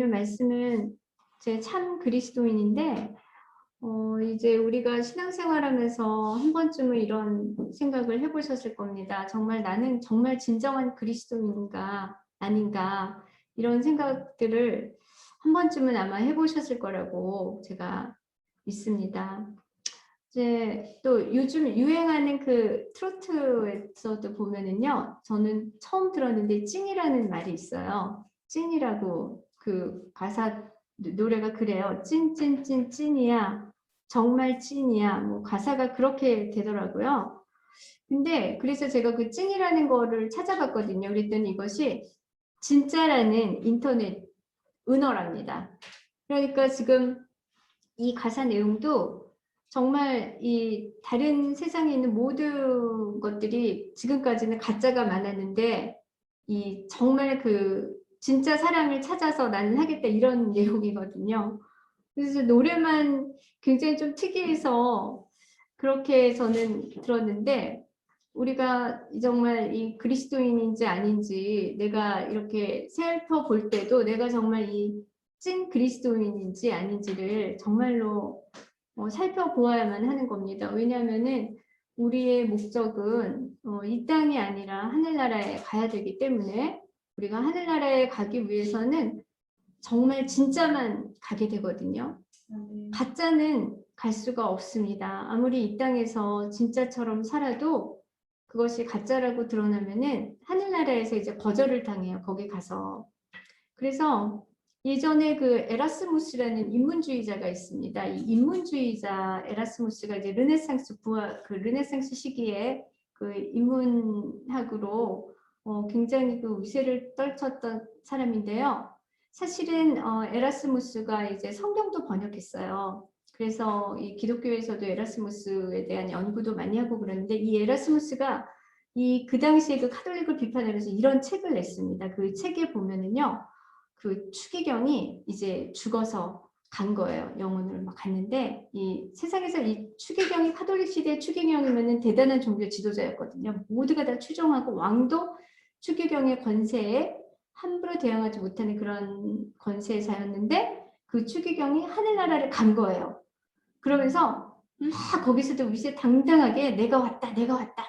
오늘 말씀은 제 참 그리스도인인데 이제 우리가 신앙생활하면서 한 번쯤은 이런 생각을 해보셨을 겁니다. 정말 나는 정말 진정한 그리스도인인가 아닌가 이런 생각들을 한 번쯤은 아마 해보셨을 거라고 제가 믿습니다. 이제 또 요즘 유행하는 그 트로트에서도 보면은요, 저는 처음 들었는데 찐이라는 말이 있어요. 찐이라고 그 가사 노래가 그래요. 찐찐찐 찐이야. 정말 찐이야. 뭐 가사가 그렇게 되더라고요. 근데 그래서 제가 그 찐이라는 거를 찾아봤거든요. 그랬더니 이것이 진짜라는 인터넷 은어랍니다. 그러니까 지금 이 가사 내용도 정말 이 다른 세상에 있는 모든 것들이 지금까지는 가짜가 많았는데 이 정말 그 진짜 사랑을 찾아서 나는 하겠다 이런 내용이거든요. 그래서 노래만 굉장히 좀 특이해서 그렇게 저는 들었는데 우리가 정말 이 그리스도인인지 아닌지 내가 이렇게 살펴볼 때도 내가 정말 이 찐 그리스도인인지 아닌지를 정말로 살펴보아야만 하는 겁니다. 왜냐하면은 우리의 목적은 이 땅이 아니라 하늘나라에 가야 되기 때문에 우리가 하늘나라에 가기 위해서는 정말 진짜만 가게 되거든요. 가짜는 갈 수가 없습니다. 아무리 이 땅에서 진짜처럼 살아도 그것이 가짜라고 드러나면은 하늘나라에서 이제 거절을 당해요. 거기 가서. 그래서 예전에 그 에라스무스라는 인문주의자가 있습니다. 이 인문주의자 에라스무스가 이제 그 르네상스 시기에 그 인문학으로 굉장히 그 위세를 떨쳤던 사람인데요. 사실은 에라스무스가 이제 성경도 번역했어요. 그래서 이 기독교에서도 에라스무스에 대한 연구도 많이 하고 그러는데 이 에라스무스가 그 당시에 그 카톨릭을 비판하면서 이런 책을 냈습니다. 그 책에 보면은요. 그 추기경이 이제 죽어서 간 거예요. 영혼을 막 갔는데 이 세상에서 이 추기경이 카톨릭 시대의 추기경이면은 대단한 종교 지도자였거든요. 모두가 다 추종하고 왕도 추기경의 권세에 함부로 대항하지 못하는 그런 권세사였는데 그 추기경이 하늘나라를 간 거예요. 그러면서 막 거기서도 위세 당당하게 내가 왔다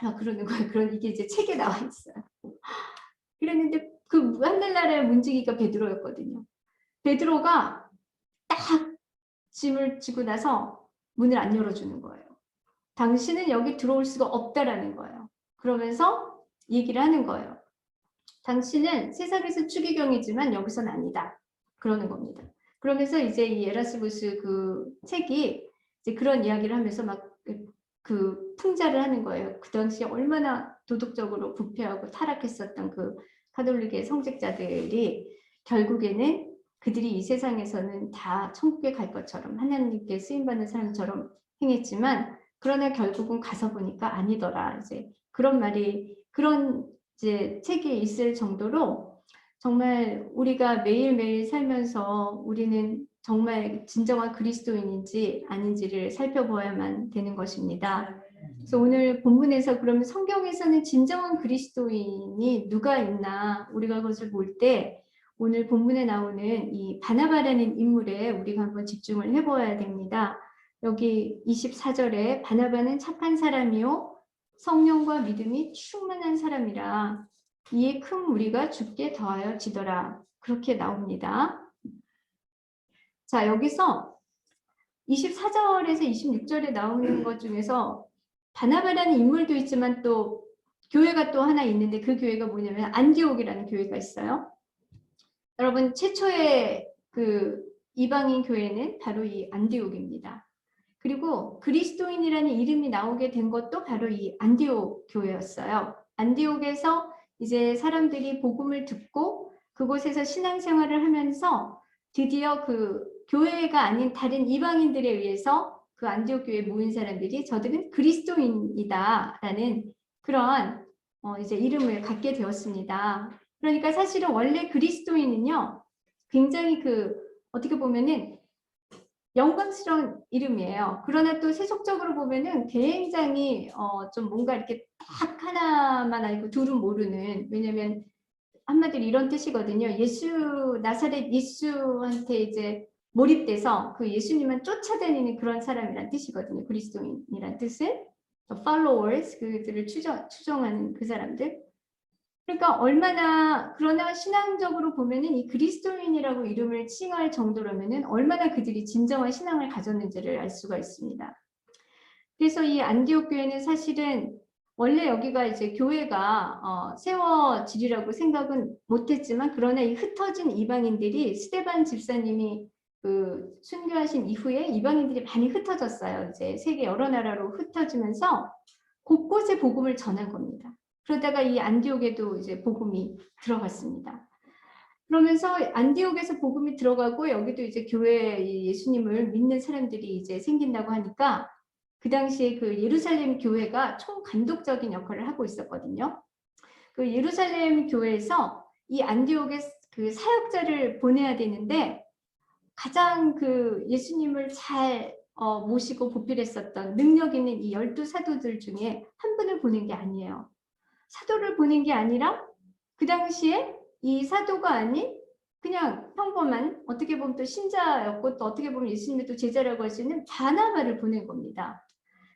막 그러는 거예요. 그런 이게 이제 책에 나와 있어요. 그랬는데 그 하늘나라의 문지기가 베드로였거든요. 베드로가 딱 짐을 지고 나서 문을 안 열어주는 거예요. 당신은 여기 들어올 수가 없다라는 거예요. 그러면서 얘기를 하는 거예요. 당신은 세상에서 추기경이지만 여기서는 아니다. 그러는 겁니다. 그러면서 이제 이 에라스무스 그 책이 이제 그런 이야기를 하면서 막 그 풍자를 하는 거예요. 그 당시에 얼마나 도덕적으로 부패하고 타락했었던 그 카톨릭의 성직자들이 결국에는 그들이 이 세상에서는 다 천국에 갈 것처럼 하나님께 쓰임받는 사람처럼 행했지만 그러나 결국은 가서 보니까 아니더라. 이제 그런 말이 그런 이제 책에 있을 정도로 정말 우리가 매일매일 살면서 우리는 정말 진정한 그리스도인인지 아닌지를 살펴보아야만 되는 것입니다. 그래서 오늘 본문에서 그러면 성경에서는 진정한 그리스도인이 누가 있나 우리가 그것을 볼 때 오늘 본문에 나오는 이 바나바라는 인물에 우리가 한번 집중을 해보아야 됩니다. 여기 24절에 바나바는 착한 사람이요 성령과 믿음이 충만한 사람이라 이에 큰 무리가 죽게 더하여 지더라. 그렇게 나옵니다. 자, 여기서 24절에서 26절에 나오는 것 중에서 바나바라는 인물도 있지만 또 교회가 또 하나 있는데 그 교회가 뭐냐면 안디옥이라는 교회가 있어요. 여러분 최초의 그 이방인 교회는 바로 이 안디옥입니다. 그리고 그리스도인이라는 이름이 나오게 된 것도 바로 이 안디옥 교회였어요. 안디옥에서 이제 사람들이 복음을 듣고 그곳에서 신앙생활을 하면서 드디어 그 교회가 아닌 다른 이방인들에 의해서 그 안디옥 교회에 모인 사람들이 저들은 그리스도인이다라는 그런 이제 이름을 갖게 되었습니다. 그러니까 사실은 원래 그리스도인은요 굉장히 그 어떻게 보면은 영광스러운 이름이에요. 그러나 또 세속적으로 보면은 굉장히 좀 뭔가 이렇게 딱 하나만 알고 둘은 모르는 왜냐면 한마디로 이런 뜻이거든요. 나사렛 예수한테 이제 몰입돼서 그 예수님만 쫓아다니는 그런 사람이란 뜻이거든요. 그리스도인이란 뜻은 followers, 그들을 추종하는 그 사람들. 그러니까 그러나 신앙적으로 보면은 이 그리스도인이라고 이름을 칭할 정도라면은 얼마나 그들이 진정한 신앙을 가졌는지를 알 수가 있습니다. 그래서 이 안디옥 교회는 사실은 원래 여기가 이제 교회가 세워지리라고 생각은 못했지만, 그러나 이 흩어진 이방인들이 스데반 집사님이 그 순교하신 이후에 이방인들이 많이 흩어졌어요. 이제 세계 여러 나라로 흩어지면서 곳곳에 복음을 전한 겁니다. 그러다가 이 안디옥에도 이제 복음이 들어갔습니다. 그러면서 안디옥에서 복음이 들어가고 여기도 이제 교회에 예수님을 믿는 사람들이 이제 생긴다고 하니까 그 당시에 그 예루살렘 교회가 총감독적인 역할을 하고 있었거든요. 그 예루살렘 교회에서 이 안디옥에 그 사역자를 보내야 되는데 가장 그 예수님을 잘 모시고 보필했었던 능력 있는 이 12사도들 중에 한 분을 보낸 게 아니에요. 사도를 보낸 게 아니라 그 당시에 이 사도가 아닌 그냥 평범한, 어떻게 보면 또 신자였고 또 어떻게 보면 예수님의 또 제자라고 할 수 있는 바나바를 보낸 겁니다.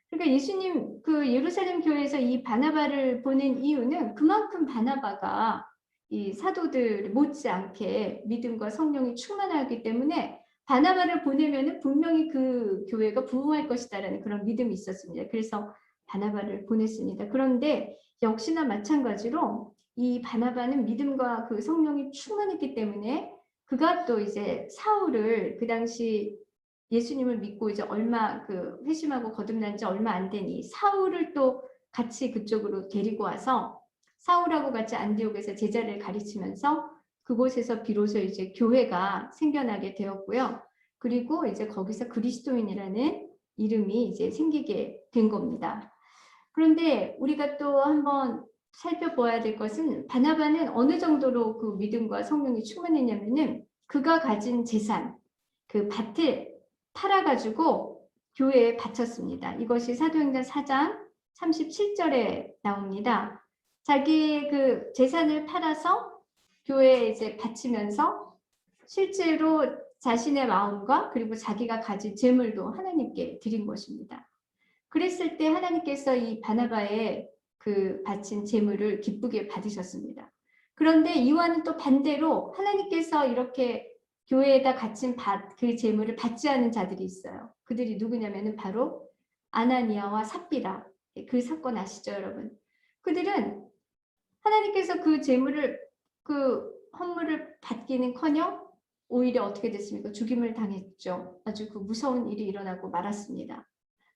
그러니까 예수님 그 예루살렘 교회에서 이 바나바를 보낸 이유는 그만큼 바나바가 이 사도들 못지않게 믿음과 성령이 충만하기 때문에 바나바를 보내면은 분명히 그 교회가 부흥할 것이다라는 그런 믿음이 있었습니다. 그래서 바나바를 보냈습니다. 그런데 역시나 마찬가지로 이 바나바는 믿음과 그 성령이 충만했기 때문에 그가 또 이제 사울을 그 당시 예수님을 믿고 이제 얼마 그 회심하고 거듭난 지 얼마 안 되니 사울을 또 같이 그쪽으로 데리고 와서 사울하고 같이 안디옥에서 제자를 가르치면서 그곳에서 비로소 이제 교회가 생겨나게 되었고요. 그리고 이제 거기서 그리스도인이라는 이름이 이제 생기게 된 겁니다. 그런데 우리가 또 한번 살펴봐야 될 것은 바나바는 어느 정도로 그 믿음과 성령이 충만했냐면은 그가 가진 재산, 그 밭을 팔아가지고 교회에 바쳤습니다. 이것이 사도행전 4장 37절에 나옵니다. 자기 그 재산을 팔아서 교회에 이제 바치면서 실제로 자신의 마음과 그리고 자기가 가진 재물도 하나님께 드린 것입니다. 그랬을 때 하나님께서 이 바나바의 그 바친 재물을 기쁘게 받으셨습니다. 그런데 이와는 또 반대로 하나님께서 이렇게 교회에다 갇힌 그 재물을 받지 않은 자들이 있어요. 그들이 누구냐면은 바로 아나니아와 삽비라. 그 사건 아시죠, 여러분? 그들은 하나님께서 그 재물을 그 헌물을 받기는커녕 오히려 어떻게 됐습니까? 죽임을 당했죠. 아주 그 무서운 일이 일어나고 말았습니다.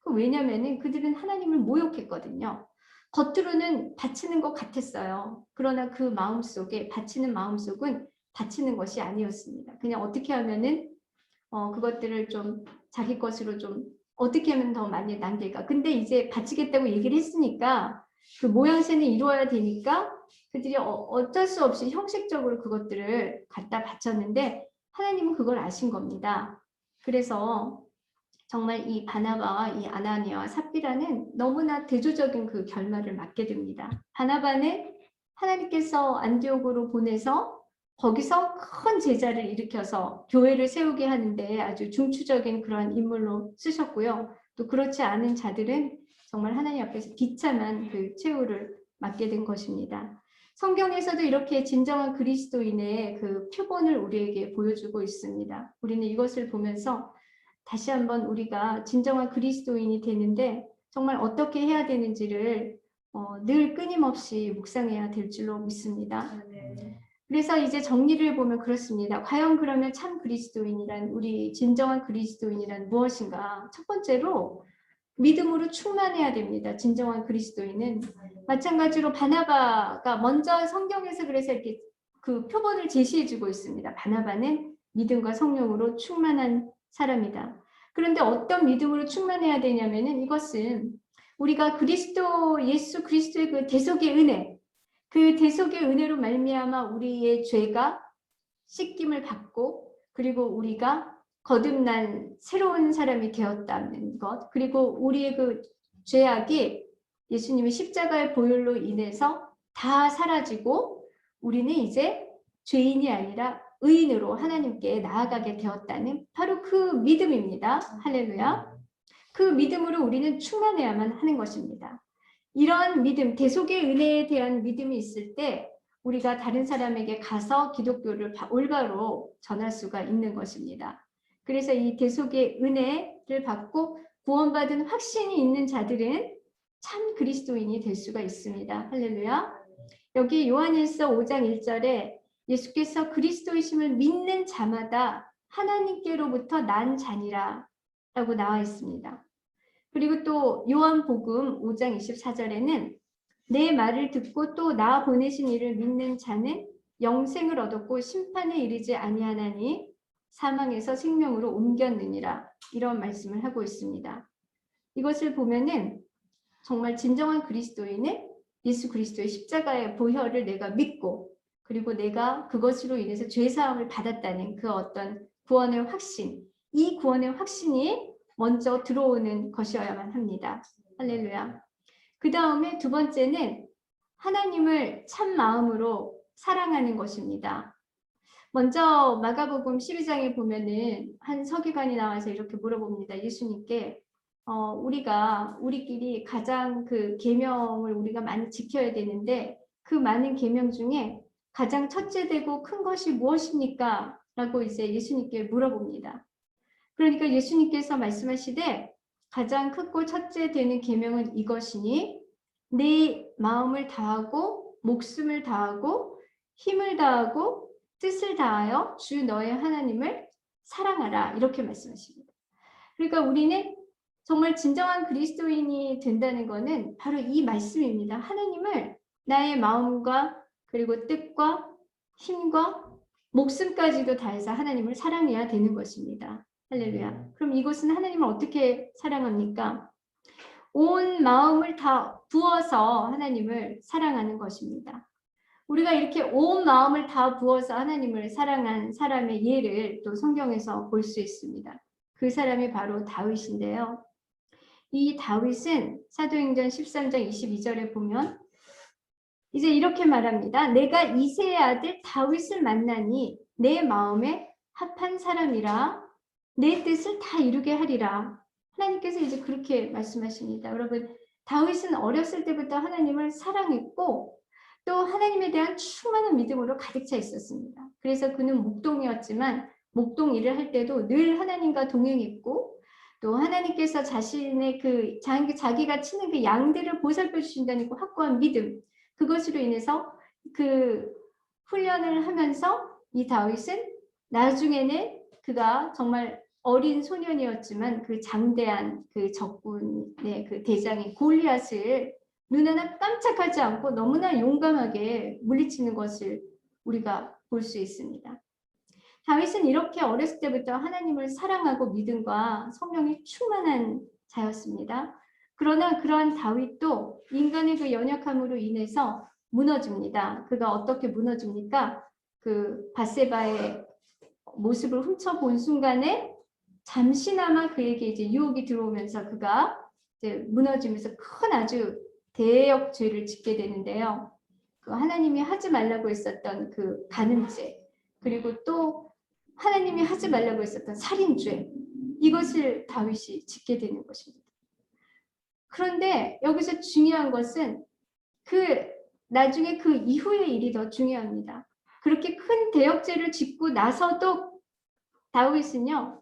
왜냐면은 그들은 하나님을 모욕했거든요. 겉으로는 바치는 것 같았어요. 그러나 그 마음속에 바치는 마음속은 바치는 것이 아니었습니다. 그냥 어떻게 하면은 그것들을 좀 자기 것으로 좀 어떻게 하면 더 많이 남길까. 근데 이제 바치겠다고 얘기를 했으니까 그 모양새는 이루어야 되니까 그들이 어쩔 수 없이 형식적으로 그것들을 갖다 바쳤는데 하나님은 그걸 아신 겁니다. 그래서 정말 이 바나바와 이 아나니아와 삽비라는 너무나 대조적인 그 결말을 맞게 됩니다. 바나바는 하나님께서 안디옥으로 보내서 거기서 큰 제자를 일으켜서 교회를 세우게 하는데 아주 중추적인 그런 인물로 쓰셨고요. 또 그렇지 않은 자들은 정말 하나님 앞에서 비참한 그 최후를 맞게 된 것입니다. 성경에서도 이렇게 진정한 그리스도인의 그 표본을 우리에게 보여주고 있습니다. 우리는 이것을 보면서 다시 한번 우리가 진정한 그리스도인이 되는데 정말 어떻게 해야 되는지를 늘 끊임없이 묵상해야 될 줄로 믿습니다. 그래서 이제 정리를 보면 그렇습니다. 과연 그러면 참 그리스도인이란, 우리 진정한 그리스도인이란 무엇인가? 첫 번째로 믿음으로 충만해야 됩니다. 진정한 그리스도인은. 마찬가지로 바나바가 먼저 성경에서 그래서 이렇게 그 표본을 제시해주고 있습니다. 바나바는 믿음과 성령으로 충만한 사람이다. 그런데 어떤 믿음으로 충만해야 되냐면은 이것은 우리가 예수 그리스도의 그 대속의 은혜, 그 대속의 은혜로 말미암아 우리의 죄가 씻김을 받고 그리고 우리가 거듭난 새로운 사람이 되었다는 것, 그리고 우리의 그 죄악이 예수님의 십자가의 보혈로 인해서 다 사라지고 우리는 이제 죄인이 아니라 의인으로 하나님께 나아가게 되었다는 바로 그 믿음입니다. 할렐루야. 그 믿음으로 우리는 충만해야만 하는 것입니다. 이런 믿음, 대속의 은혜에 대한 믿음이 있을 때 우리가 다른 사람에게 가서 기독교를 올바로 전할 수가 있는 것입니다. 그래서 이 대속의 은혜를 받고 구원받은 확신이 있는 자들은 참 그리스도인이 될 수가 있습니다. 할렐루야. 여기 요한일서 5장 1절에 예수께서 그리스도이심을 믿는 자마다 하나님께로부터 난 자니라 라고 나와 있습니다. 그리고 또 요한복음 5장 24절에는 내 말을 듣고 또 나 보내신 이를 믿는 자는 영생을 얻었고 심판에 이르지 아니하나니 사망에서 생명으로 옮겼느니라 이런 말씀을 하고 있습니다. 이것을 보면은 정말 진정한 그리스도인은 예수 그리스도의 십자가의 보혈을 내가 믿고 그리고 내가 그것으로 인해서 죄사함을 받았다는 그 어떤 구원의 확신, 이 구원의 확신이 먼저 들어오는 것이어야만 합니다. 할렐루야. 그 다음에 두 번째는 하나님을 참 마음으로 사랑하는 것입니다. 먼저 마가복음 12장에 보면은 한 서기관이 나와서 이렇게 물어봅니다. 예수님께 우리끼리 가장 그 계명을 우리가 많이 지켜야 되는데 그 많은 계명 중에 가장 첫째 되고 큰 것이 무엇입니까? 라고 이제 예수님께 물어봅니다. 그러니까 예수님께서 말씀하시되 가장 크고 첫째 되는 계명은 이것이니 네 마음을 다하고 목숨을 다하고 힘을 다하고 뜻을 다하여 주 너의 하나님을 사랑하라 이렇게 말씀하십니다. 그러니까 우리는 정말 진정한 그리스도인이 된다는 것은 바로 이 말씀입니다. 하나님을 나의 마음과 그리고 뜻과 힘과 목숨까지도 다해서 하나님을 사랑해야 되는 것입니다. 할렐루야. 그럼 이것은 하나님을 어떻게 사랑합니까? 온 마음을 다 부어서 하나님을 사랑하는 것입니다. 우리가 이렇게 온 마음을 다 부어서 하나님을 사랑한 사람의 예를 또 성경에서 볼 수 있습니다. 그 사람이 바로 다윗인데요. 이 다윗은 사도행전 13장 22절에 보면 이제 이렇게 말합니다. 내가 이새의 아들 다윗을 만나니 내 마음에 합한 사람이라 내 뜻을 다 이루게 하리라. 하나님께서 이제 그렇게 말씀하십니다. 여러분, 다윗은 어렸을 때부터 하나님을 사랑했고 또 하나님에 대한 충만한 믿음으로 가득 차 있었습니다. 그래서 그는 목동이었지만 목동 일을 할 때도 늘 하나님과 동행했고 또 하나님께서 자신의 자기가 치는 그 양들을 보살펴 주신다는 그 확고한 믿음, 그것으로 인해서 그 훈련을 하면서 이 다윗은 나중에는 그가 정말 어린 소년이었지만 그 장대한 그 적군의 그 대장인 골리앗을 눈 하나 깜짝하지 않고 너무나 용감하게 물리치는 것을 우리가 볼 수 있습니다. 다윗은 이렇게 어렸을 때부터 하나님을 사랑하고 믿음과 성령이 충만한 자였습니다. 그러나 그러한 다윗도 인간의 그 연약함으로 인해서 무너집니다. 그가 어떻게 무너집니까? 그 밧세바의 모습을 훔쳐본 순간에 잠시나마 그에게 이제 유혹이 들어오면서 그가 이제 무너지면서 큰 아주 대역 죄를 짓게 되는데요. 그 하나님이 하지 말라고 했었던 그 간음죄, 그리고 또 하나님이 하지 말라고 했었던 살인죄, 이것을 다윗이 짓게 되는 것입니다. 그런데 여기서 중요한 것은 나중에 그 이후의 일이 더 중요합니다. 그렇게 큰 대역죄를 짓고 나서도 다윗은요,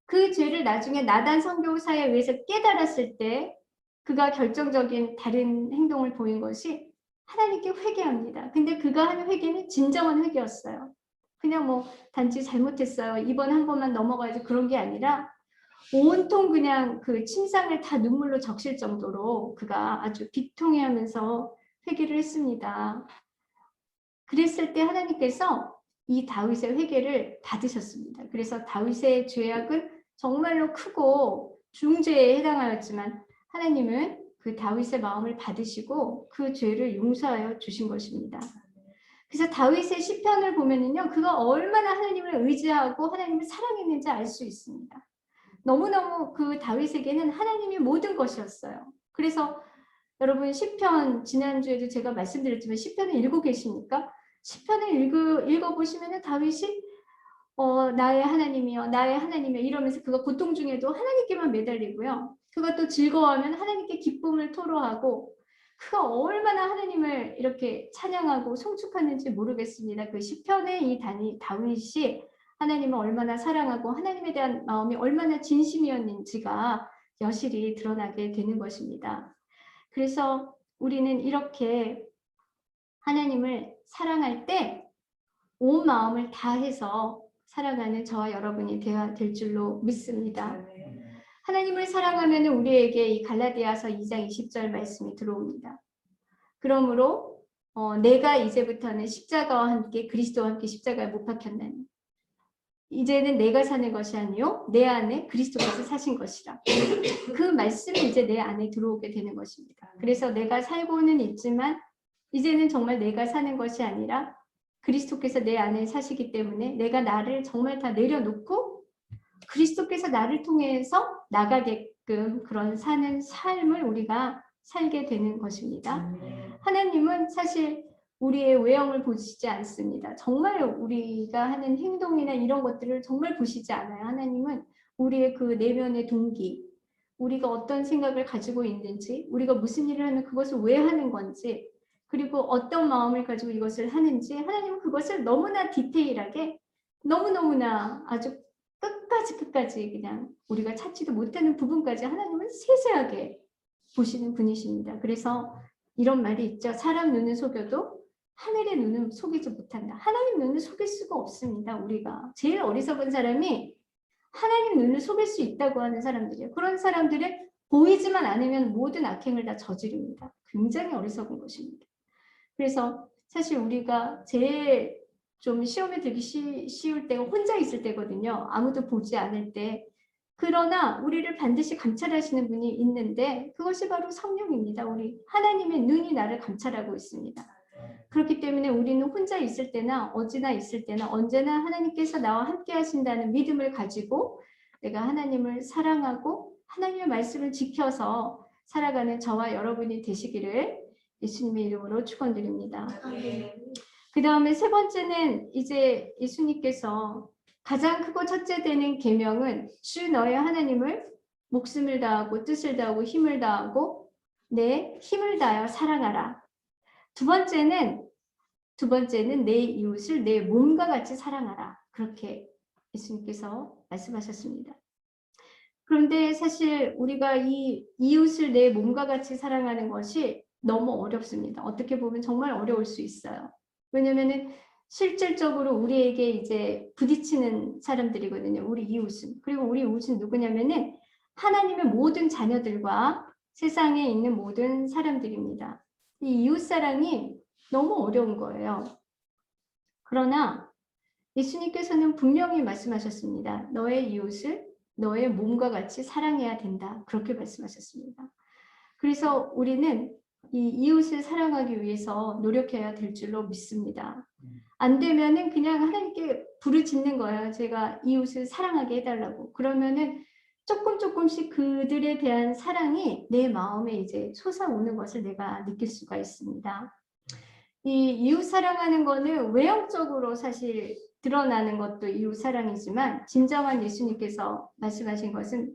그 죄를 나중에 나단 선교사에 의해서 깨달았을 때 그가 결정적인 다른 행동을 보인 것이 하나님께 회개합니다. 근데 그가 하는 회개는 진정한 회개였어요. 그냥 뭐 단지 잘못했어요. 이번 한 번만 넘어가야지 그런 게 아니라 온통 그냥 그 침상을 다 눈물로 적실 정도로 그가 아주 비통해하면서 회개를 했습니다. 그랬을 때 하나님께서 이 다윗의 회개를 받으셨습니다. 그래서 다윗의 죄악은 정말로 크고 중죄에 해당하였지만 하나님은 그 다윗의 마음을 받으시고 그 죄를 용서하여 주신 것입니다. 그래서 다윗의 시편을 보면은요, 그가 얼마나 하나님을 의지하고 하나님을 사랑했는지 알 수 있습니다. 너무너무 그 다윗에게는 하나님이 모든 것이었어요. 그래서 여러분 시편 지난주에도 제가 말씀드렸지만 시편을 읽고 계십니까? 시편을 읽어보시면 다윗이 나의 하나님이여 나의 하나님이여 이러면서 그가 고통 중에도 하나님께만 매달리고요. 그가 또 즐거워하면 하나님께 기쁨을 토로하고 그가 얼마나 하나님을 이렇게 찬양하고 송축하는지 모르겠습니다. 그 시편의 이 다윗이 하나님을 얼마나 사랑하고 하나님에 대한 마음이 얼마나 진심이었는지가 여실히 드러나게 되는 것입니다. 그래서 우리는 이렇게 하나님을 사랑할 때 온 마음을 다해서 살아가는 저와 여러분이 되어야 될 줄로 믿습니다. 하나님을 사랑하면 우리에게 이 갈라디아서 2장 20절 말씀이 들어옵니다. 그러므로 내가 이제부터는 십자가와 함께 그리스도와 함께 십자가에 못 박혔나니 이제는 내가 사는 것이 아니요 내 안에 그리스도께서 사신 것이라. 그 말씀이 이제 내 안에 들어오게 되는 것입니다. 그래서 내가 살고는 있지만 이제는 정말 내가 사는 것이 아니라 그리스도께서 내 안에 사시기 때문에 내가 나를 정말 다 내려놓고 그리스도께서 나를 통해서 나가게끔 그런 사는 삶을 우리가 살게 되는 것입니다. 하나님은 사실 우리의 외형을 보시지 않습니다. 정말 우리가 하는 행동이나 이런 것들을 정말 보시지 않아요. 하나님은 우리의 그 내면의 동기, 우리가 어떤 생각을 가지고 있는지, 우리가 무슨 일을 하면 그것을 왜 하는 건지, 그리고 어떤 마음을 가지고 이것을 하는지 하나님은 그것을 너무나 디테일하게 너무너무나 아주 끝까지 그냥 우리가 찾지도 못하는 부분까지 하나님은 세세하게 보시는 분이십니다. 그래서 이런 말이 있죠. 사람 눈은 속여도 하늘의 눈은 속이지 못한다. 하나님 눈을 속일 수가 없습니다. 우리가 제일 어리석은 사람이 하나님 눈을 속일 수 있다고 하는 사람들이에요. 그런 사람들은 보이지만 않으면 모든 악행을 다 저지릅니다. 굉장히 어리석은 것입니다. 그래서 사실 우리가 제일 좀 시험에 들기 쉬울 때가 혼자 있을 때거든요. 아무도 보지 않을 때. 그러나 우리를 반드시 감찰하시는 분이 있는데 그것이 바로 성령입니다. 우리 하나님의 눈이 나를 감찰하고 있습니다. 그렇기 때문에 우리는 혼자 있을 때나 어디나 있을 때나 언제나 하나님께서 나와 함께 하신다는 믿음을 가지고 내가 하나님을 사랑하고 하나님의 말씀을 지켜서 살아가는 저와 여러분이 되시기를 예수님의 이름으로 축원드립니다. 그 다음에 세 번째는 이제 예수님께서 가장 크고 첫째 되는 계명은 주 너의 하나님을 목숨을 다하고 뜻을 다하고 힘을 다하고 내 힘을 다하여 사랑하라. 두 번째는 내 이웃을 내 몸과 같이 사랑하라. 그렇게 예수님께서 말씀하셨습니다. 그런데 사실 우리가 이 이웃을 내 몸과 같이 사랑하는 것이 너무 어렵습니다. 어떻게 보면 정말 어려울 수 있어요. 왜냐면은 실질적으로 우리에게 이제 부딪히는 사람들이거든요. 우리 이웃은. 그리고 우리 이웃은 누구냐면은 하나님의 모든 자녀들과 세상에 있는 모든 사람들입니다. 이 이웃 사랑이 너무 어려운 거예요. 그러나 예수님께서는 분명히 말씀하셨습니다. 너의 이웃을 너의 몸과 같이 사랑해야 된다. 그렇게 말씀하셨습니다. 그래서 우리는 이 이웃을 사랑하기 위해서 노력해야 될 줄로 믿습니다. 안 되면은 그냥 하나님께 부르짖는 거예요. 제가 이웃을 사랑하게 해달라고. 그러면은 조금씩 그들에 대한 사랑이 내 마음에 이제 솟아오는 것을 내가 느낄 수가 있습니다. 이 이웃 사랑하는 거는 외형적으로 사실 드러나는 것도 이웃 사랑이지만 진정한 예수님께서 말씀하신 것은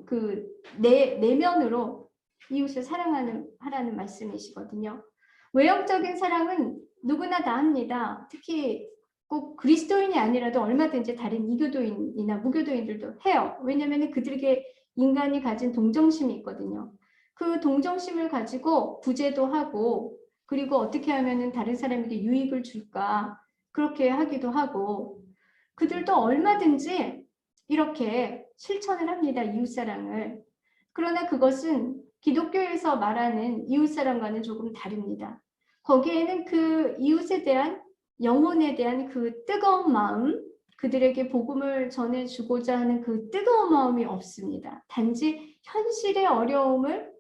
그 내면으로 이웃을 하라는 말씀이시거든요. 외형적인 사랑은 누구나 다 합니다. 특히 꼭 그리스도인이 아니라도 얼마든지 다른 이교도인이나 무교도인들도 해요. 왜냐하면 그들에게 인간이 가진 동정심이 있거든요. 그 동정심을 가지고 구제도 하고 그리고 어떻게 하면 다른 사람에게 유익을 줄까 그렇게 하기도 하고 그들도 얼마든지 이렇게 실천을 합니다. 이웃사랑을. 그러나 그것은 기독교에서 말하는 이웃사랑과는 조금 다릅니다. 거기에는 그 이웃에 대한 영혼에 대한 그 뜨거운 마음, 그들에게 복음을 전해주고자 하는 그 뜨거운 마음이 없습니다. 단지 현실의 어려움을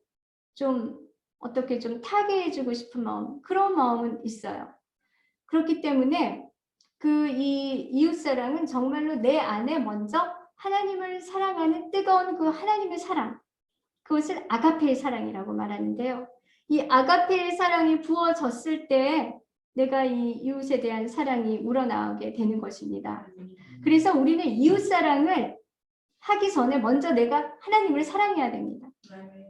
좀 어떻게 좀 타개해주고 싶은 마음, 그런 마음은 있어요. 그렇기 때문에 그 이 이웃사랑은 정말로 내 안에 먼저 하나님을 사랑하는 뜨거운 그 하나님의 사랑, 그것을 아가페의 사랑이라고 말하는데요. 이 아가페의 사랑이 부어졌을 때 내가 이 이웃에 대한 사랑이 우러나오게 되는 것입니다. 그래서 우리는 이웃 사랑을 하기 전에 먼저 내가 하나님을 사랑해야 됩니다.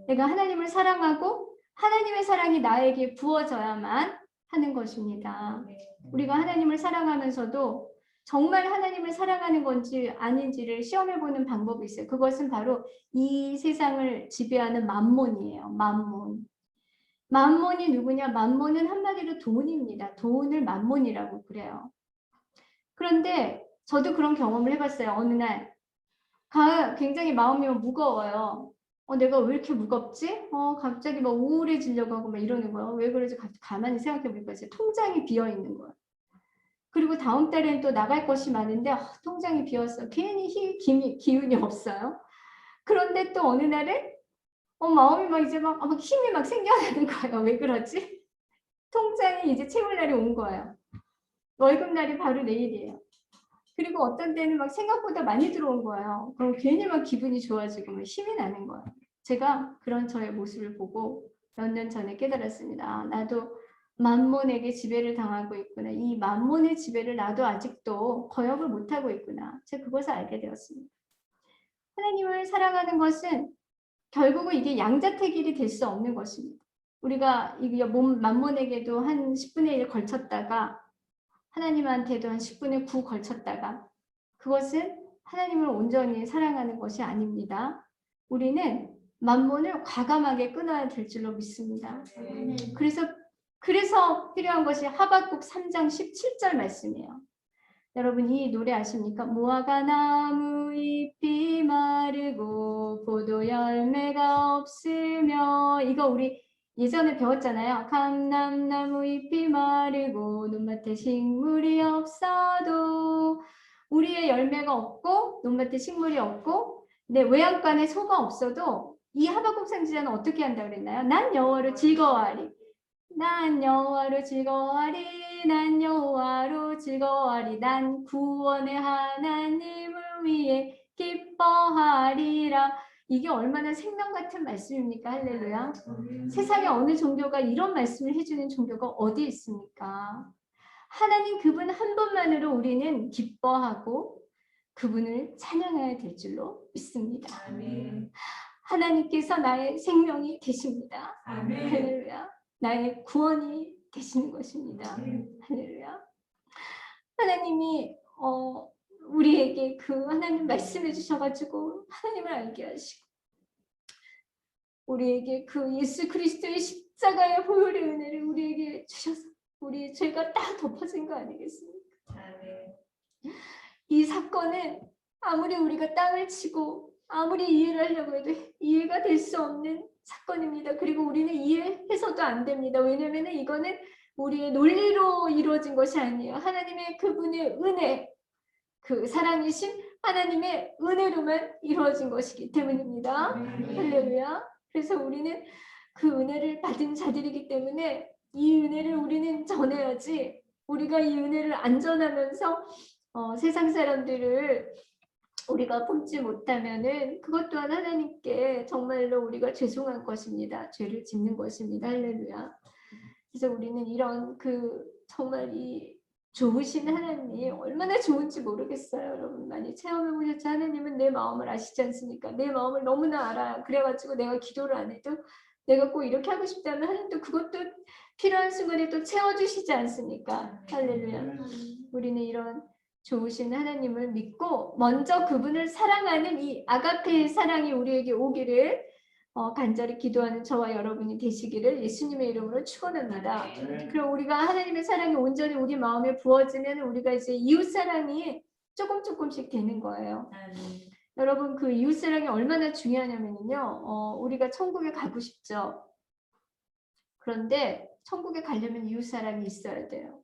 내가 하나님을 사랑하고 하나님의 사랑이 나에게 부어져야만 하는 것입니다. 우리가 하나님을 사랑하면서도 정말 하나님을 사랑하는 건지 아닌지를 시험해보는 방법이 있어요. 그것은 바로 이 세상을 지배하는 만몬이에요. 만몬. 만몬이 누구냐? 만몬은 한마디로 돈입니다. 돈을 만몬이라고 그래요. 그런데 저도 그런 경험을 해봤어요. 어느 날 굉장히 마음이 무거워요. 내가 왜 이렇게 무겁지? 갑자기 막 우울해지려고 하고 막 이러는 거예요. 왜 그러지? 가만히 생각해보니까 이제 통장이 비어 있는 거예요. 그리고 다음 달에는 또 나갈 것이 많은데 통장이 비었어. 괜히 기운이 없어요. 그런데 또 어느 날에 마음이 막 이제 막 힘이 막 생겨나는 거예요. 왜 그러지? 통장이 이제 채울 날이 온 거예요. 월급날이 바로 내일이에요. 그리고 어떤 때는 막 생각보다 많이 들어온 거예요. 그럼 괜히 막 기분이 좋아지고 막 힘이 나는 거예요. 제가 그런 저의 모습을 보고 몇 년 전에 깨달았습니다. 나도 만몬에게 지배를 당하고 있구나. 이 만몬의 지배를 나도 아직도 거역을 못하고 있구나. 제가 그것을 알게 되었습니다. 하나님을 사랑하는 것은 결국은 이게 양자택일이 될 수 없는 것입니다. 우리가 만몬에게도 한 10분의 1 걸쳤다가 하나님한테도 한 10분의 9 걸쳤다가 그것은 하나님을 온전히 사랑하는 것이 아닙니다. 우리는 만몬을 과감하게 끊어야 될 줄로 믿습니다. 그래서 필요한 것이 하박국 3장 17절 말씀이에요. 여러분 이 노래 아십니까? 무화과 나무 잎이 마르고 포도 열매가 없으며 이거 우리 예전에 배웠잖아요. 감람나무 잎이 마르고 논밭에 식물이 없어도 우리의 열매가 없고 논밭에 식물이 없고 내 외양간에 소가 없어도 이 하박국 선지자는 어떻게 한다고 그랬나요? 난 여호와로 즐거워하리. 난 여호와로 즐거워하리. 난 여호와로 즐거워하리. 난 구원의 하나님을 위해 기뻐하리라. 이게 얼마나 생명 같은 말씀입니까? 할렐루야. 세상에 어느 종교가 이런 말씀을 해주는 종교가 어디 있습니까? 하나님 그분 한 분만으로 우리는 기뻐하고 그분을 찬양해야 될 줄로 믿습니다. 아멘. 하나님께서 나의 생명이 되십니다. 아멘. 할렐루야. 나의 구원이 되시는 것입니다. 할렐루야. 하나님이 우리에게 그 하나님 말씀해 주셔가지고 하나님을 알게 하시고 우리에게 그 예수 그리스도의 십자가의 보혈의 은혜를 우리에게 주셔서 우리 죄가 다 덮어진 거 아니겠습니까? 이 사건은 아무리 우리가 땅을 치고 아무리 이해를 하려고 해도 이해가 될 수 없는 사건입니다. 그리고 우리는 이해해서도 안 됩니다. 왜냐하면 이거는 우리의 논리로 이루어진 것이 아니에요. 하나님의 그분의 은혜, 그 사랑이신 하나님의 은혜로만 이루어진 것이기 때문입니다. 할렐루야. 그래서 우리는 그 은혜를 받은 자들이기 때문에 이 은혜를 우리는 전해야지 우리가 이 은혜를 안 전하면서 세상 사람들을 우리가 품지 못하면은 그것 또한 하나님께 정말로 우리가 죄송한 것입니다. 죄를 짓는 것입니다. 할렐루야. 그래서 우리는 이런 정말 이 좋으신 하나님이 얼마나 좋은지 모르겠어요. 여러분 많이 체험해 보셨죠? 하나님은 내 마음을 아시지 않습니까? 내 마음을 너무나 알아요. 그래가지고 내가 기도를 안 해도 내가 꼭 이렇게 하고 싶다면 하나님도 그것도 필요한 순간에 또 채워주시지 않습니까? 할렐루야. 우리는 이런 좋으신 하나님을 믿고 먼저 그분을 사랑하는 이 아가페의 사랑이 우리에게 오기를 간절히 기도하는 저와 여러분이 되시기를 예수님의 이름으로 축원합니다. 그럼 우리가 하나님의 사랑이 온전히 우리 마음에 부어지면 우리가 이제 이웃 사랑이 조금씩 되는 거예요. 여러분 그 이웃 사랑이 얼마나 중요하냐면요. 우리가 천국에 가고 싶죠. 그런데 천국에 가려면 이웃 사랑이 있어야 돼요.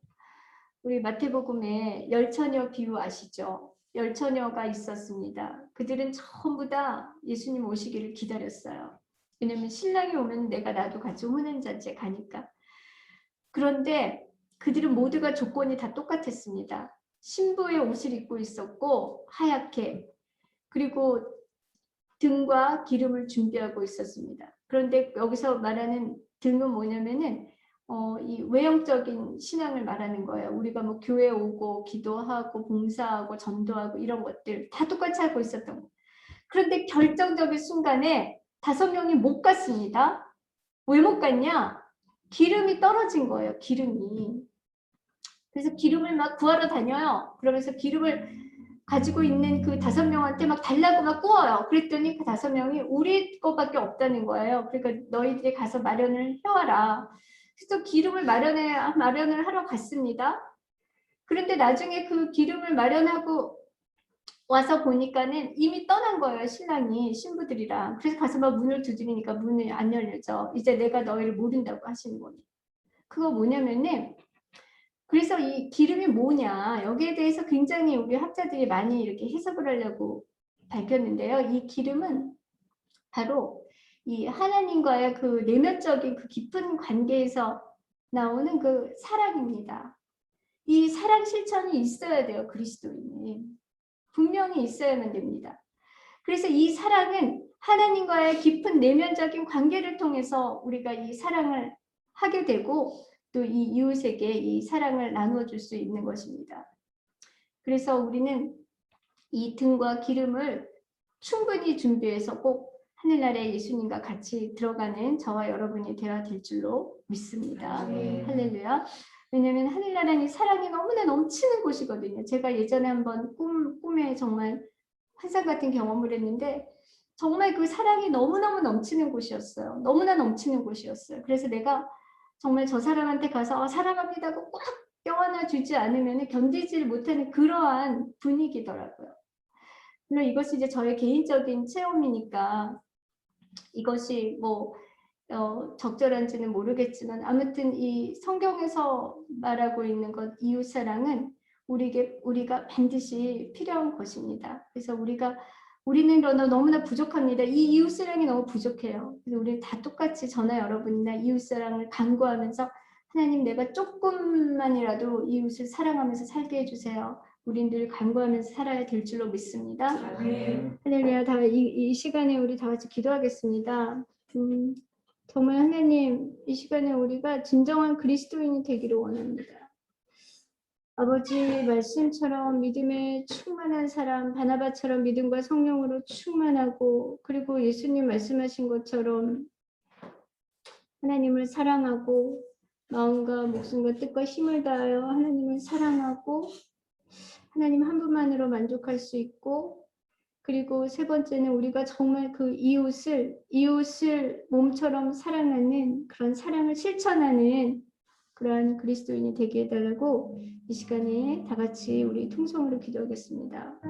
우리 마태복음에 열처녀 비유 아시죠? 열처녀가 있었습니다. 그들은 전부 다 예수님 오시기를 기다렸어요. 왜냐하면 신랑이 오면 나도 같이 혼인잔치에 가니까. 그런데 그들은 모두가 조건이 다 똑같았습니다. 신부의 옷을 입고 있었고 하얗게 그리고 등과 기름을 준비하고 있었습니다. 그런데 여기서 말하는 등은 뭐냐면은 이 외형적인 신앙을 말하는 거예요. 우리가 뭐 교회 오고 기도하고 봉사하고 전도하고 이런 것들 다 똑같이 하고 있었던 거. 그런데 결정적인 순간에 5명이 못 갔습니다. 왜 못 갔냐? 기름이 떨어진 거예요. 기름이. 그래서 기름을 막 구하러 다녀요. 그러면서 기름을 가지고 있는 그 5명한테 막 달라고 막 구워요. 그랬더니 그 5명이 우리 것밖에 없다는 거예요. 그러니까 너희들이 가서 마련을 해와라. 그래서 기름을 마련을 하러 갔습니다. 그런데 나중에 그 기름을 마련하고 와서 보니까는 이미 떠난 거예요. 신랑이 신부들이랑. 그래서 가서 막 문을 두드리니까 문이 안 열려져. 이제 내가 너희를 모른다고 하시는 거니. 그거 뭐냐면은 그래서 이 기름이 뭐냐 여기에 대해서 굉장히 우리 학자들이 많이 이렇게 해석을 하려고 밝혔는데요. 이 기름은 바로 이 하나님과의 그 내면적인 그 깊은 관계에서 나오는 그 사랑입니다. 이 사랑 실천이 있어야 돼요. 그리스도인이. 분명히 있어야만 됩니다. 그래서 이 사랑은 하나님과의 깊은 내면적인 관계를 통해서 우리가 이 사랑을 하게 되고 또 이 이웃에게 이 사랑을 나누어줄 수 있는 것입니다. 그래서 우리는 이 등과 기름을 충분히 준비해서 꼭 하늘나라에 예수님과 같이 들어가는 저와 여러분이 되어야 될 줄로 믿습니다. 할렐루야. 왜냐하면 하늘나라는 사랑이 너무나 넘치는 곳이거든요. 제가 예전에 한번 꿈에 정말 환상 같은 경험을 했는데 정말 그 사랑이 너무너무 넘치는 곳이었어요. 너무나 넘치는 곳이었어요. 그래서 내가 정말 저 사람한테 가서 사랑합니다고 꽉 껴안아 주지 않으면 견디지를 못하는 그러한 분위기더라고요. 물론 이것이 이제 저의 개인적인 체험이니까 이것이 뭐 적절한지는 모르겠지만 아무튼 이 성경에서 말하고 있는 것 이웃사랑은 우리가 반드시 필요한 것입니다. 그래서 우리는 너무나 부족합니다. 이 이웃사랑이 너무 부족해요. 그래서 우리 다 똑같이 저나 여러분이나 이웃사랑을 간구하면서 하나님 내가 조금만이라도 이웃을 사랑하면서 살게 해주세요. 우린 늘 간구하면서 살아야 될 줄로 믿습니다. 할렐루야. 이 시간에 우리 다 같이 기도하겠습니다. 정말 하나님 이 시간에 우리가 진정한 그리스도인이 되기를 원합니다. 아버지 말씀처럼 믿음에 충만한 사람 바나바처럼 믿음과 성령으로 충만하고 그리고 예수님 말씀하신 것처럼 하나님을 사랑하고 마음과 목숨과 뜻과 힘을 다하여 하나님을 사랑하고 하나님 한 분만으로 만족할 수 있고 그리고 세 번째는 우리가 정말 그 이웃을 몸처럼 사랑하는 그런 사랑을 실천하는 그러한 그리스도인이 되게 해달라고 이 시간에 다 같이 우리 통성으로 기도하겠습니다.